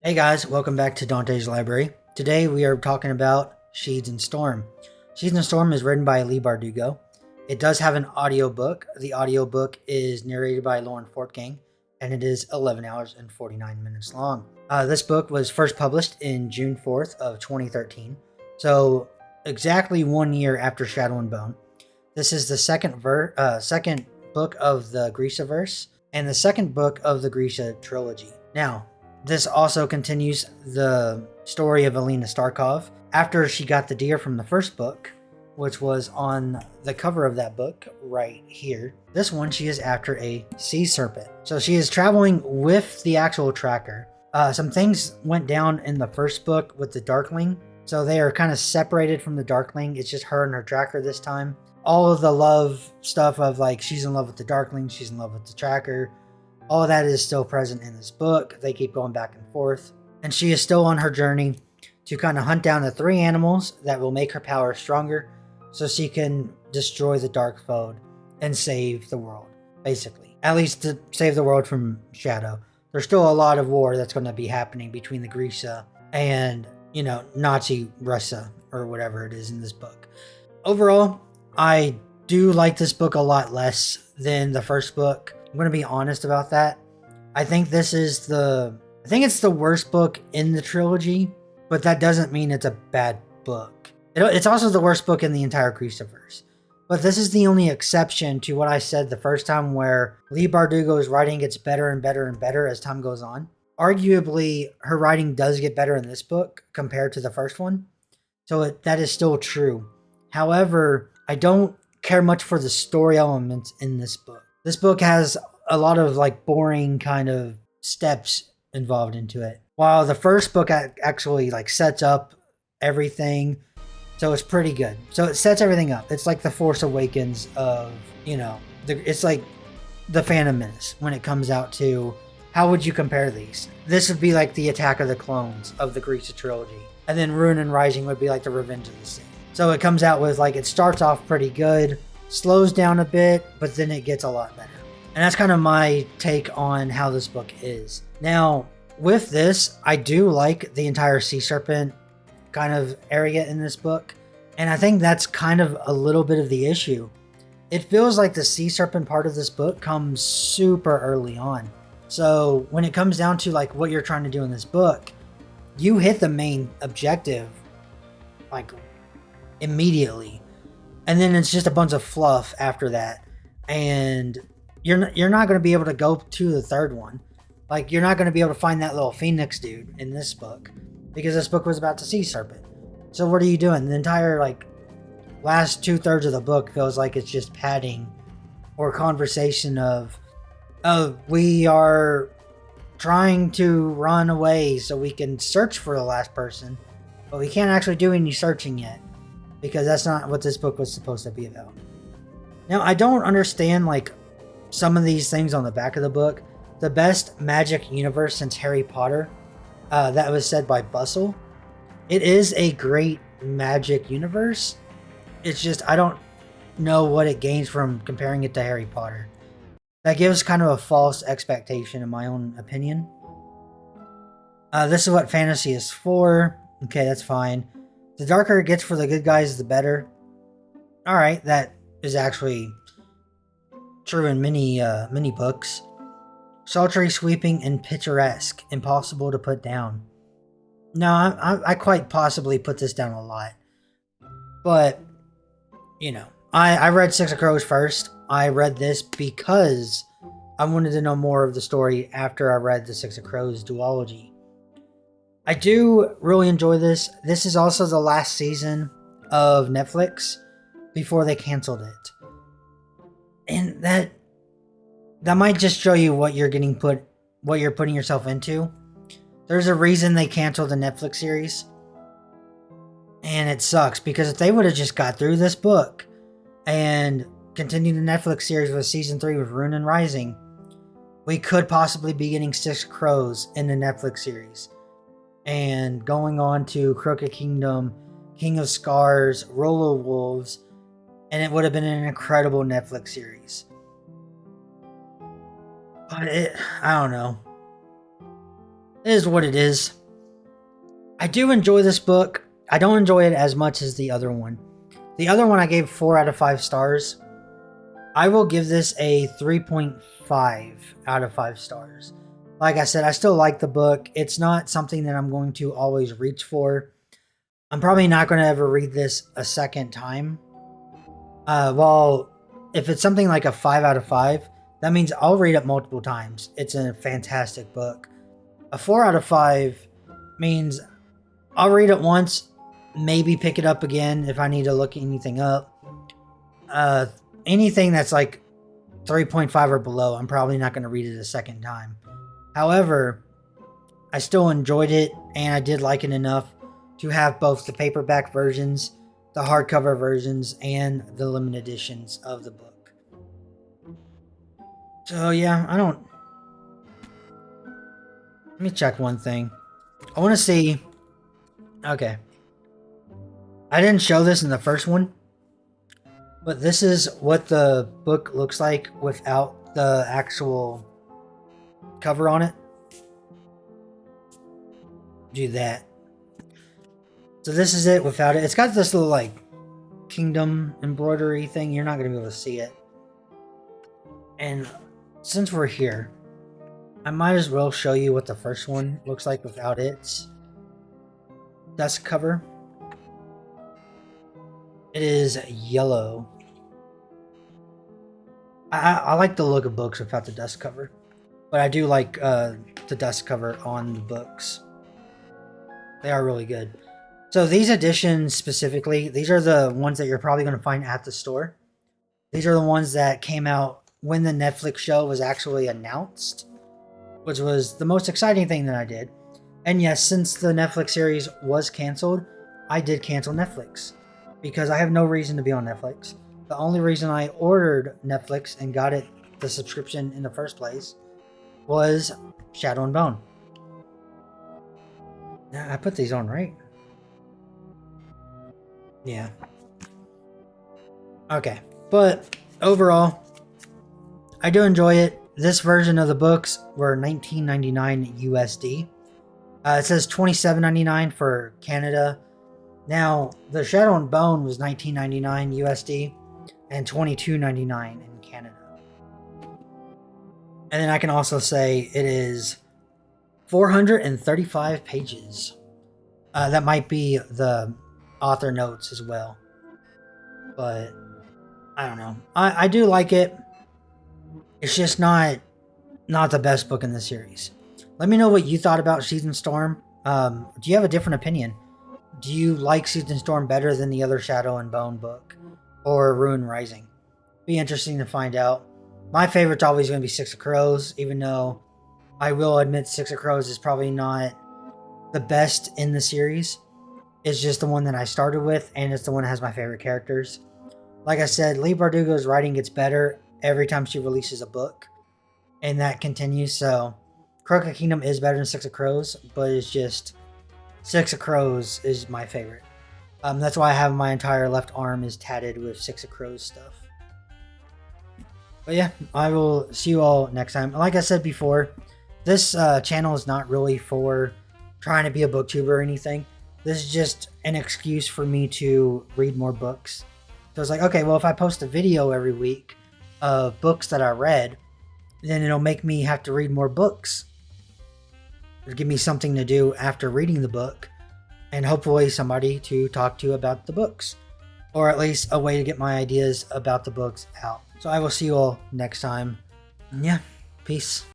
Hey guys, welcome back to Dante's Library. Today we are talking about Sheeds and Storm. Sheeds and Storm is written by Leigh Bardugo. It does have an audiobook. The audiobook is narrated by Lauren Fortgang, and it is 11 hours and 49 minutes long. This book was first published in June 4th of 2013, so exactly 1 year after Shadow and Bone. This is the second book of the Grishaverse, and the second book of the Grisha trilogy. Now, this also continues the story of Alina Starkov after she got the deer from the first book, which was on the cover of that book right here. This one, she is after a sea serpent. So she is traveling with the actual tracker. Some things went down in the first book with the Darkling. So they are kind of separated from the Darkling. It's just her and her tracker this time. All of the love stuff of like she's in love with the Darkling, she's in love with the tracker. All of that is still present in this book. They keep going back and forth. And she is still on her journey to kind of hunt down the 3 animals that will make her power stronger so she can destroy the Dark Foe and save the world, basically. At least to save the world from Shadow. There's still a lot of war that's going to be happening between the Grisha and, Nazi Russia or whatever it is in this book. Overall, I do like this book a lot less than the first book. I'm going to be honest about that. I think it's the worst book in the trilogy, but that doesn't mean it's a bad book. It's also the worst book in the entire Grishaverse. But this is the only exception to what I said the first time, where Leigh Bardugo's writing gets better and better and better as time goes on. Arguably, her writing does get better in this book compared to the first one. So that is still true. However, I don't care much for the story elements in this book. This book has a lot of boring kind of steps involved into it, while the first book actually sets up everything, so it's pretty good. So it sets everything up. It's like the Force Awakens of it's like the Phantom Menace when it comes out to how would you compare these? This would be like the Attack of the Clones of the Grisha trilogy, and then Ruin and Rising would be like the Revenge of the Sith. So it comes out with it starts off pretty good, slows down a bit, but then it gets a lot better. And that's kind of my take on how this book is. Now, with this, I do like the entire sea serpent kind of area in this book. And I think that's kind of a little bit of the issue. It feels like the sea serpent part of this book comes super early on. So when it comes down to what you're trying to do in this book, you hit the main objective immediately. And then it's just a bunch of fluff after that. And you're not going to be able to go to the third one. You're not going to be able to find that little phoenix dude in this book, because this book was about the sea serpent. So what are you doing? The entire last 2/3 of the book feels like it's just padding or conversation of, oh, we are trying to run away so we can search for the last person, but we can't actually do any searching yet, because that's not what this book was supposed to be about. Now, I don't understand some of these things on the back of the book. The best magic universe since Harry Potter, that was said by Bustle. It is a great magic universe. It's just I don't know what it gains from comparing it to Harry Potter. That gives kind of a false expectation in my own opinion. This is what fantasy is for. Okay, that's fine. The darker it gets for the good guys, the better. Alright, that is actually true in many books. Sultry, sweeping, and picturesque. Impossible to put down. No, I quite possibly put this down a lot. But, I read Six of Crows first. I read this because I wanted to know more of the story after I read the Six of Crows duology. I do really enjoy this. This is also the last season of Netflix before they canceled it. And that might just show you what you're putting yourself into. There's a reason they canceled the Netflix series. And it sucks, because if they would have just got through this book and continued the Netflix series with season 3 with Ruin and Rising, we could possibly be getting Six Crows in the Netflix series. And going on to Crooked Kingdom, King of Scars, Roll of Wolves, and it would have been an incredible Netflix series. But I don't know. It is what it is. I do enjoy this book. I don't enjoy it as much as the other one. The other one I gave 4 out of 5 stars. I will give this a 3.5 out of 5 stars. Like I said, I still like the book. It's not something that I'm going to always reach for. I'm probably not going to ever read this a second time. Well, if it's something like a 5 out of 5, that means I'll read it multiple times. It's a fantastic book. A 4 out of 5 means I'll read it once, maybe pick it up again if I need to look anything up. Anything that's like 3.5 or below, I'm probably not going to read it a second time. However, I still enjoyed it, and I did like it enough to have both the paperback versions, the hardcover versions, and the limited editions of the book. So yeah, let me check one thing. I want to see... Okay. I didn't show this in the first one, but this is what the book looks like without the actual cover on it. Do that. So this is it without it. It's got this little like kingdom embroidery thing. You're not going to be able to see it. And since we're here, I might as well show you what the first one looks like without its dust cover. It is yellow. I like the look of books without the dust cover, but I do like the dust cover on the books. They are really good. So these editions specifically, these are the ones that you're probably going to find at the store. These are the ones that came out when the Netflix show was actually announced, which was the most exciting thing that I did. And yes, since the Netflix series was canceled, I did cancel Netflix because I have no reason to be on Netflix. The only reason I ordered Netflix and got it the subscription in the first place was Shadow and Bone. I put these on, right? Yeah. Okay. But overall, I do enjoy it. This version of the books were $19.99 USD. It says $27.99 for Canada. Now, the Shadow and Bone was $19.99 USD and $22.99 in Canada. And then I can also say it is 435 pages. That might be the author notes as well. But I don't know. I do like it. It's just not the best book in the series. Let me know what you thought about Seeds and Storm. Do you have a different opinion? Do you like Seeds and Storm better than the other Shadow and Bone book? Or Ruin Rising? Be interesting to find out. My favorite's always going to be Six of Crows, even though I will admit Six of Crows is probably not the best in the series. It's just the one that I started with, and it's the one that has my favorite characters. Like I said, Leigh Bardugo's writing gets better every time she releases a book, and that continues. So Crooked Kingdom is better than Six of Crows, but it's just Six of Crows is my favorite. That's why I have my entire left arm is tatted with Six of Crows stuff. But yeah, I will see you all next time. Like I said before, this channel is not really for trying to be a booktuber or anything. This is just an excuse for me to read more books. So it's like, okay, well, if I post a video every week of books that I read, then it'll make me have to read more books. It'll give me something to do after reading the book, and hopefully somebody to talk to about the books, or at least a way to get my ideas about the books out. So I will see you all next time. Yeah, peace.